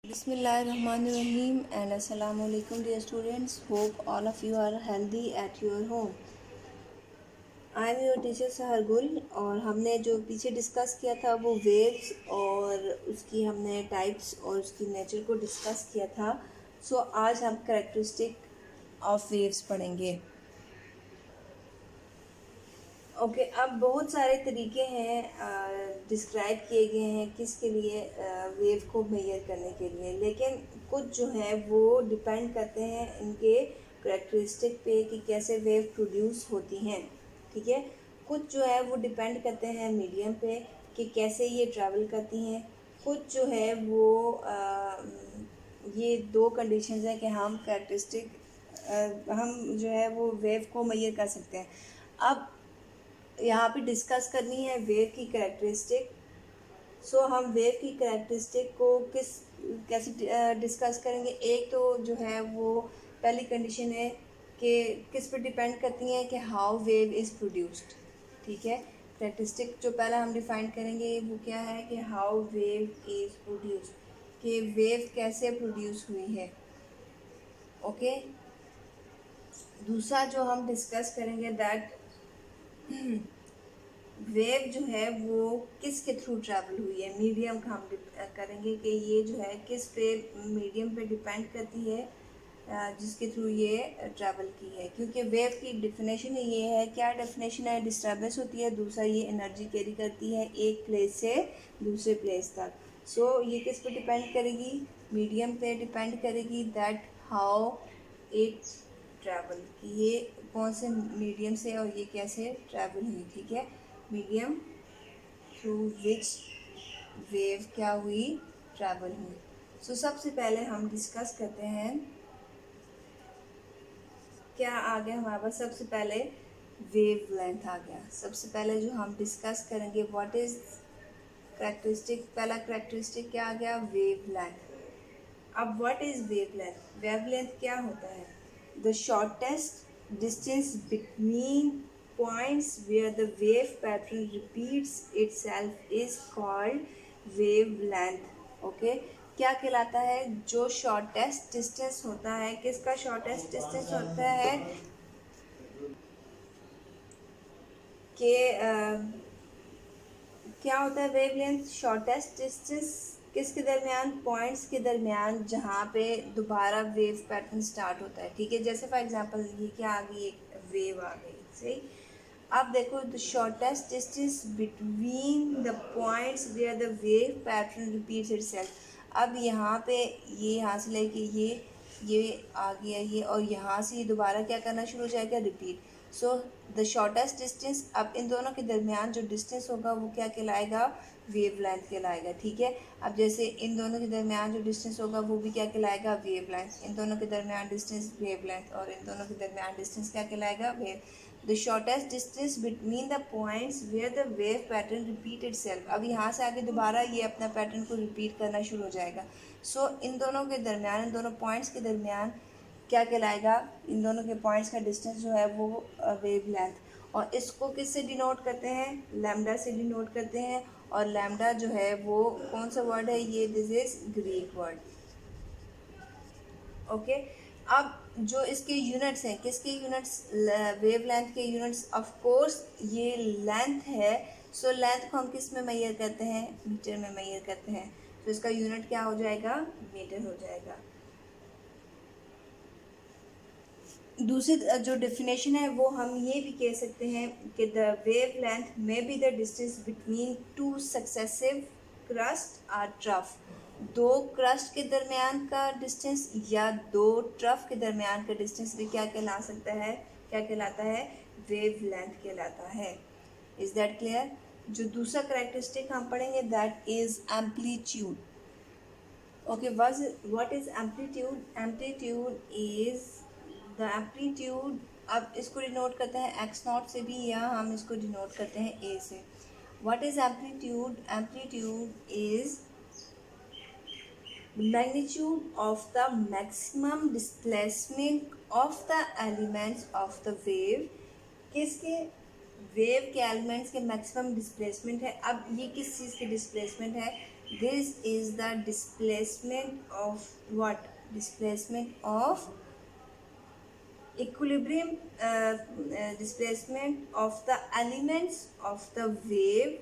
Bismillahirrahmanirrahim and Assalamu alaikum dear students. Hope all of you are healthy at your home. I am your teacher Sahar Gul और हमने जो पीछे discuss किया था वो waves और उसकी हमने टाइप्स और उसकी नेचर को डिस्कस किया था. सो आज हम कैरेक्टरिस्टिक ऑफ वेव्स पढ़ेंगे. ओके अब बहुत सारे तरीके हैं डिस्क्राइब किए गए हैं किसके लिए वेव को मेजर करने के लिए, लेकिन कुछ जो है वो डिपेंड करते हैं इनके करेक्टरिस्टिक पे कि कैसे वेव प्रोड्यूस होती हैं. ठीक है, कुछ जो है वो डिपेंड करते हैं मीडियम पे कि कैसे ये ट्रैवल करती हैं. कुछ जो है वो ये दो कंडीशंस हैं कि हम करेक्टरिस्टिक हम जो है वो वेव को मेजर कर सकते हैं. अब यहाँ पे डिस्कस करनी है वेव की करेक्टरिस्टिक. सो हम वेव की करेक्टरिस्टिक को कैसे डिस्कस करेंगे. एक तो जो है वो पहली कंडीशन है कि किस पर डिपेंड करती हैं कि हाउ वेव इज़ प्रोड्यूस्ड. ठीक है, करेक्टरिस्टिक जो पहला हम डिफाइन करेंगे वो क्या है कि हाउ वेव इज़ प्रोड्यूस्ड, कि वेव कैसे प्रोड्यूस हुई है. ओके, दूसरा जो हम डिस्कस करेंगे दैट वेव जो है वो किसके थ्रू ट्रैवल हुई है. मीडियम का हम करेंगे कि ये जो है किस पे मीडियम पे डिपेंड करती है जिसके थ्रू ये ट्रैवल की है. क्योंकि वेव की डेफिनेशन ये है, क्या डेफिनेशन है, डिस्टर्बेंस होती है, दूसरा ये एनर्जी कैरी करती है एक प्लेस से दूसरे प्लेस तक. सो ये किस पे डिपेंड करेगी, मीडियम पे डिपेंड करेगी दैट हाउ इट ट्रैवल, कि ये कौन से मीडियम से और ये कैसे ट्रैवल हुई. ठीक है, मीडियम थ्रू विच वेव क्या हुई, ट्रैवल हुई. सो सबसे पहले हम डिस्कस करते हैं क्या आ गया हमारे पास. सबसे पहले वेव लेंथ आ गया. सबसे पहले जो हम डिस्कस करेंगे व्हाट इज़ करेक्टरिस्टिक. पहला करेक्टरिस्टिक क्या आ गया, वेव लेंथ. अब what is wave length. Wave length क्या होता है, the shortest distance between points where the wave pattern repeats itself is called wavelength. okay, क्या कहलाता है, जो शॉर्टेस्ट डिस्टेंस होता है. किसका शॉर्टेस्ट डिस्टेंस होता है कि क्या होता है वेवलेंथ, शॉर्टेस्ट डिस्टेंस किसके दरमियान, पॉइंट्स के दरमियान जहाँ पे दोबारा वेव पैटर्न स्टार्ट होता है. ठीक है, जैसे फॉर एग्जांपल ये क्या आ गई, एक वेव आ गई. सही, अब देखो the shortest distance between the points where the wave pattern repeats itself. अब यहाँ पे ये यहाँ से लेके ये आ गया ये, और यहाँ से ये दोबारा क्या करना शुरू हो जाएगा, repeat. So the shortest distance, अब इन दोनों के दरमियान जो डिस्टेंस होगा वो क्या कहलाएगा, वेव लेंथ कहलाएगा. ठीक है, अब जैसे इन दोनों के दरमियान जो डिस्टेंस होगा वो भी क्या कहलाएगा, वेव लेंथ. इन दोनों के दरमियान डिस्टेंस वेव लेंथ, और इन दोनों के दरमियान डिस्टेंस क्या कहलाएगा, wave. The shortest distance between the points where the wave pattern repeat itself. अब यहाँ से आगे दोबारा ये अपना पैटर्न को रिपीट करना शुरू हो जाएगा. सो इन दोनों के दरमियान, इन दोनों पॉइंट्स के दरमियान क्या कहलाएगा, इन दोनों के पॉइंट्स का डिस्टेंस जो है वो वेव लेंथ. और इसको किससे डिनोट करते हैं, लैम्डा से डिनोट करते हैं. और लैम्डा जो है वो कौन सा वर्ड है, ये this is Greek word. Okay, अब जो इसके यूनिट्स हैं, किसके यूनिट्स, वेव लेंथ के यूनिट्स, ऑफ कोर्स ये लेंथ है. सो लेंथ को हम किस में मेजर करते हैं, मीटर में मेजर करते हैं. तो इसका यूनिट क्या हो जाएगा, मीटर हो जाएगा. दूसरी जो डेफिनेशन है वो हम ये भी कह सकते हैं कि द वेव लेंथ में be the distance between two successive crust और ट्रफ. दो क्रस्ट के दरमियान का डिस्टेंस या दो ट्रफ के दरमियान का डिस्टेंस भी क्या कहला सकता है, क्या कहलाता है, वेव लेंथ कहलाता है. Is that clear. जो दूसरा करेक्टरिस्टिक हम पढ़ेंगे that is amplitude. Okay, what is amplitude. Amplitude is the amplitude. अब इसको डिनोट करते हैं एक्स नॉट से भी, या हम इसको डिनोट करते हैं ए से. What is amplitude. Amplitude is magnitude of the maximum displacement of the elements of the wave. किसके, वेव के एलिमेंट्स के मैक्सिमम डिस्प्लेसमेंट है. अब ये किस चीज़ की डिस्प्लेसमेंट है, This is the displacement of what? Displacement of equilibrium, displacement of the elements of the wave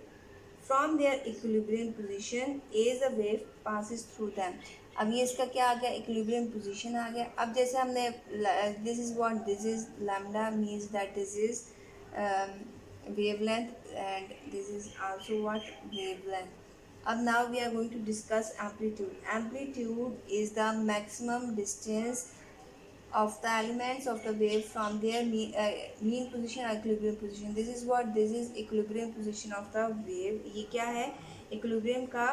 from their equilibrium position as the wave passes through them. अब ये इसका क्या आ गया? इक्विलिब्रियम पोजीशन आ गया. अब जैसे हमने this is what, this is lambda means that this is wavelength and this is also what? Wavelength. अब now we are going to discuss amplitude. Amplitude is the maximum distance of the elements of the wave from their mean position or equilibrium position. This is what? This is equilibrium position of the wave. ये क्या है? equilibrium का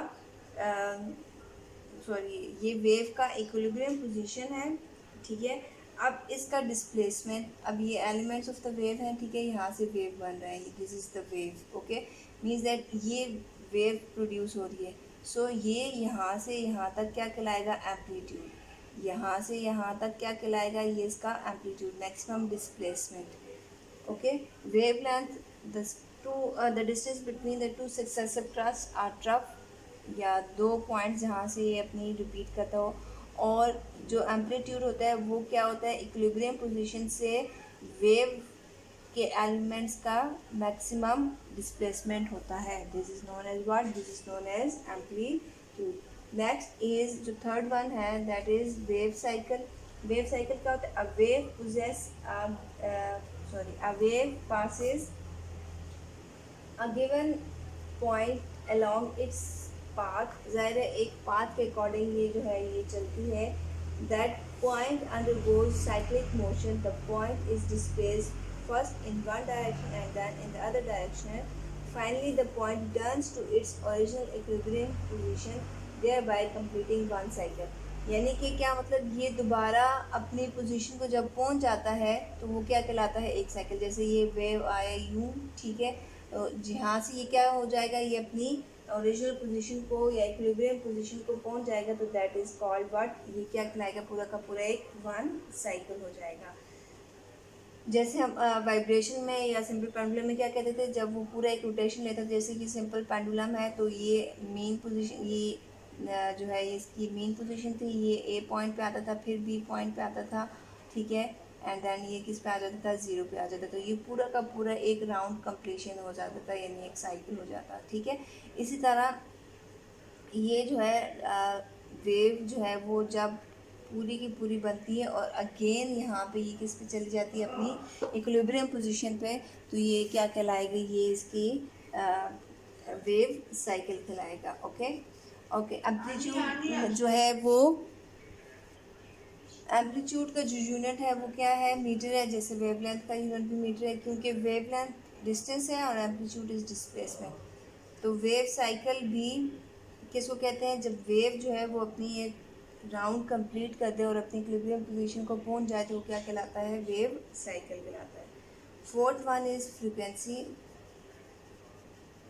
sorry ये wave का equilibrium position है, ठीक है. अब इसका डिस्प्लेसमेंट, अब ये एलिमेंट्स ऑफ द वेव हैं, ठीक है, यहाँ से वेव बन रहा है, this is the wave. Okay, means that ये वेव प्रोड्यूस हो रही है. सो ये यहाँ से यहाँ तक क्या कहलाएगा? एम्पलीट्यूड. यहाँ से यहाँ तक क्या कहलाएगा? ये इसका amplitude, maximum displacement. Okay, wavelength, the distance between the two successive trust or trough, या दो पॉइंट जहाँ से ये अपनी रिपीट करता हो. और जो एम्पलीट्यूड होता है वो क्या होता है? इक्विलिब्रियम पोजीशन से वेव के एलिमेंट्स का मैक्सिमम डिस्प्लेसमेंट होता है. This is known as what? This is known as amplitude. Next is जो थर्ड वन है, that is wave cycle. Wave cycle क्या होता है? A wave poses a wave passes a given point along its path. ज़ाहिर है एक path के according ये जो है ये चलती है. That point undergoes cyclic motion. The point is displaced first in one direction and then in the other direction. Finally, the point returns to its original equilibrium position, thereby completing one cycle. यानी कि क्या मतलब? ये दोबारा अपनी position को जब पहुंच जाता है तो वो क्या कहलाता है? एक साइकिल. जैसे ये वेव आया यूं, ठीक है, तो जहाँ से ये क्या हो जाएगा? ये अपनी ओरिजिनल पोजीशन को या इक्विलिब्रियम पोजीशन को पहुंच जाएगा, तो दैट इज कॉल्ड व्हाट? ये क्या कहलाएगा? पूरा का पूरा एक वन साइकिल हो जाएगा. जैसे हम वाइब्रेशन में या सिंपल पेंडुलम में क्या कहते थे? जब वो पूरा एक रोटेशन लेता था, जैसे कि सिंपल पेंडुलम है तो ये मेन पोजीशन, ये जो है इसकी मेन पोजीशन थी, ये ए पॉइंट पे आता था, फिर बी पॉइंट पे आता था, ठीक है, एंड देन ये किस पे आ जाता था? ज़ीरो पे आ जाता था. तो ये पूरा का पूरा एक राउंड कंप्लीशन हो जाता था, यानी एक साइकिल हो जाता, ठीक है. इसी तरह ये जो है वेव जो है वो जब पूरी की पूरी बनती है और अगेन यहाँ पे ये किस पे चली जाती है? अपनी इक्विलिब्रियम पोजीशन पे, तो ये क्या कहलाएगा? ये इसकी वेव साइकिल कहलाएगा. Okay okay. एम्पलीट्यूड जो है वो, एम्पलीट्यूड का जो यूनिट है वो क्या है? मीटर है. जैसे वेवलेंथ का यूनिट भी मीटर है, क्योंकि वेवलेंथ डिस्टेंस है और एम्पलीट्यूड इज डिस्प्लेसमेंट. तो वेव साइकिल भी किसको कहते हैं? जब वेव जो है वो अपनी एक राउंड कंप्लीट कर दे और अपनी इक्विलिब्रियम पोजीशन को पहुंच जाए तो वो क्या कहलाता है? वेव साइकिल कहलाता है. Fourth one is frequency.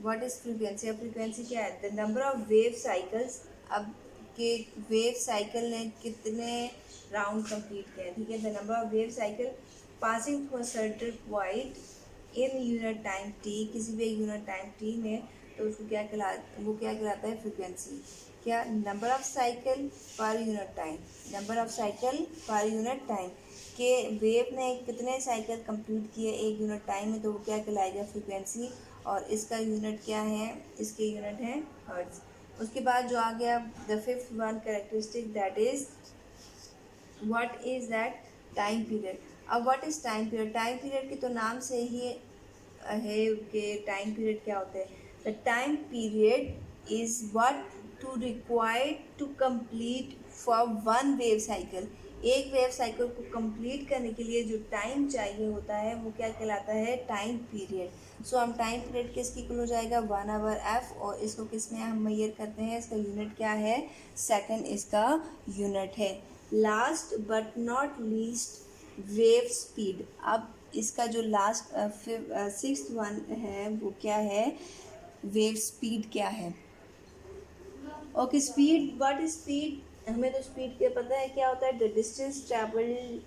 What is frequency? अब फ्रीक्वेंसी क्या है? The number of wave cycles. अब के वेव साइकिल ने कितने राउंड कंप्लीट किए, ठीक है. The number of wave cycle passing through a certain point in unit time T, किसी भी यूनिट टाइम टी में, तो उसको क्या कहलाता है? फ्रीक्वेंसी. क्या? Number of cycle per unit time. Number of cycle per unit time के वेव ने कितने साइकिल कंप्लीट किए एक यूनिट टाइम में, तो वो क्या कहलाएगा? फ्रीक्वेंसी. और इसका यूनिट क्या है? इसके यूनिट है हर्ट्ज. उसके बाद जो आ गया the fifth one characteristic, that is what is that? Time period. अब what is time period? Time period के तो नाम से ही है कि टाइम पीरियड क्या होता है. The time period is what to required to complete for one wave cycle. एक वेव साइकिल को कंप्लीट करने के लिए जो टाइम चाहिए होता है वो क्या कहलाता है? Time period. सो हम टाइम पीरियड किसकी इक्वल हो जाएगा? 1/f. और इसको किस में हम मेजर करते हैं? इसका यूनिट क्या है? सेकंड इसका यूनिट है. Last but not least, wave speed. अब इसका जो लास्ट सिक्स्थ वन है वो क्या है? वेव स्पीड क्या है? Okay, speed. What is speed? हमें तो स्पीड क्या पता है क्या होता है? द डिस्टेंस ट्रैवल,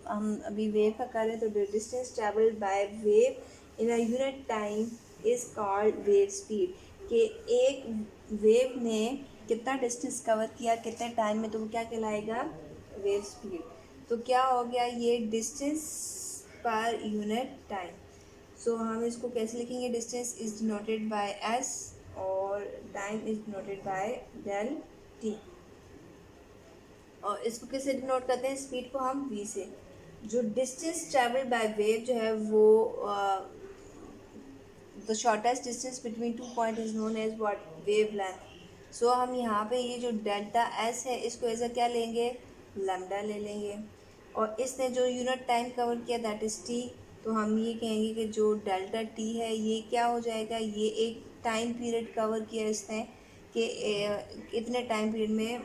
हम अभी वेव का कर रहे हैं, तो the distance travelled by wave in a unit time is called wave speed. कि एक वेव ने कितना डिस्टेंस कवर किया कितने टाइम में, तो वो क्या कहलाएगा, वेव स्पीड। तो क्या हो गया, ये डिस्टेंस पर यूनिट टाइम। सो हम इसको कैसे लिखेंगे, distance is denoted by s और time is denoted by del t. और इसको कैसे डिनोट करते हैं, स्पीड को हम वी से। जो डिस्टेंस ट्रेवल बाय वेव जो है वो the shortest distance between two point is known as what, wave length. So हम यहाँ पे ये जो डेल्टा एस है इसको एज अ क्या लेंगे, लैम्डा ले लेंगे। और इसने जो यूनिट टाइम कवर किया दैट इज टी, तो हम ये कहेंगे कि जो डेल्टा टी है ये क्या हो जाएगा, ये एक टाइम पीरियड कवर किया इसने कि इतने टाइम पीरियड में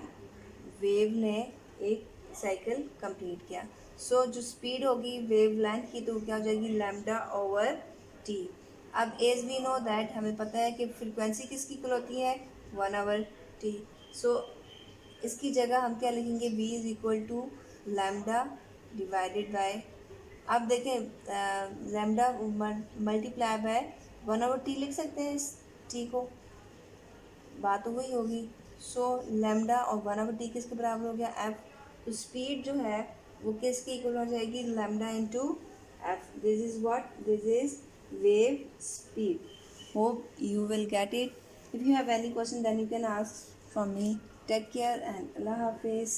वेव ने एक साइकिल कंप्लीट किया। सो जो स्पीड होगी वेव लेंथ की तो क्या हो जाएगी, लैम्डा ओवर टी। अब एज वी नो दैट, हमें पता है कि फ्रीक्वेंसी किसकी इक्वल होती है, 1/t। सो इसकी जगह हम क्या लिखेंगे, v is equal to lambda divided by, अब देखें लैम्डा मल्टीप्लाई बाय 1/t लिख सकते हैं इस t को, बात तो वही होगी। सो लैम्डा और 1/t किसके बराबर हो गया, एफ। तो स्पीड जो है वो किसकी इक्वल हो जाएगी, lambda into F. This is what, this is wave speed. Hope you will get it. If you have any question then you can ask from me. Take care and Allah Hafiz.